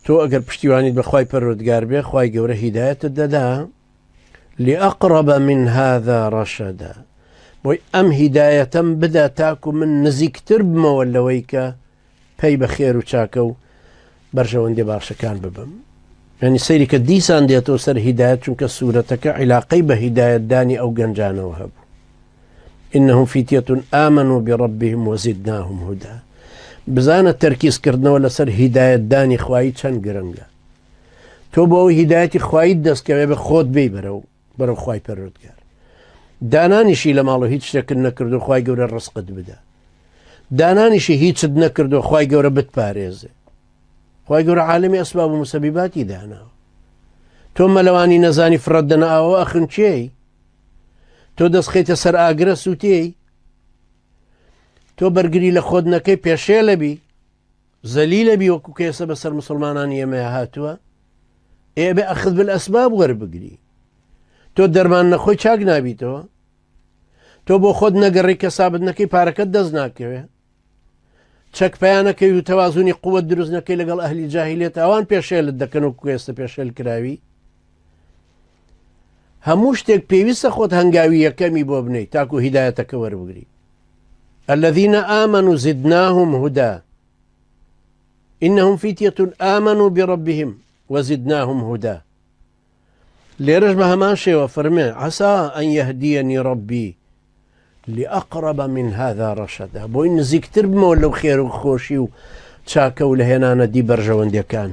تۆ ئەگەر پشتیوانیت بەخوای پەروەردگار بێ خوای گەورە هیدایەتت دەدا لأقرب من هذا رشدا بۆی ئەم هیدایەتەم بدا تاکو من نزیکتر بمەوە لەوەی کە پێی بە خێر و چاکە و بەرژەوەندی باشەکان ببم. یعنی سەیری کە دیسان دێتەوە سەر هیدایەت چونکە سوورەتەکە عیلاقەی بە هیدایەتدانی ئەو گەنجانەوە هەبوو. إنهم فتية آمنوا بربهم وزدناهم هدى. بزانە تەرکیزکردنەوە لەسەر هیدایەتدانی خوایی چەند گرنگە. تۆ بۆ ئەو هیدایەتی خوایت دەستکەوێ بە خۆت بێی بەرەو خوای پەروەردگار. دانانیشی لە ماڵ و هیچ شتێکت نەکردو خوای گەورە ڕزقت بدە. دانانیشی هیچت نەکردو خوای گەورە بتپارێزێ. خوای گەورە عالمی ئەسباب و مسەبیباتی داناوە. تۆ مەلەوانی نەزانی فڕەت دەناوە ئەخن چێی؟ تۆ دەستخەیتە سەر ئاگرە سووتێی؟ تۆ بەرگری لە خۆت نەکەی پێشێ لەبی زەلی لەبی وەکو کێسە بەسەر مسلمانانی ئێمە هاتووە ئێ بێ ئەخذ بالئەسباب وەربگری. تۆ دەرمان نەخۆی چاک نابیتەوە. تۆ بۆ خۆت نەگەڕی کە سابت نەکەی پارەکەت دەست ناکەوێ. چەک پەیانەکەی و تەوازوونی قووەت دروست نەکەی لەگەڵ ئەهلی جاهیلێت ئەوان پێشێلت دەکەن و کوێستە پێشێل کراوی. هەموو شتێک پێویستە خۆت هەنگاوی یەکەمی بۆ بنەی تاکو هیدایەتەکە وەربگری. الذين آمنوا زدناهم هدى إنهم فتية آمنوا بربهم وزدناهم هدى. لێرەش بە هەمان شێوە فەرمێ عسى أن يهديني ربي لأقرب من هذا رشدا بۆی نزیکتر بمەوە لەو خێر و خۆشی و چاکە و لە هێنانە دی بەرژەوەندیەکان.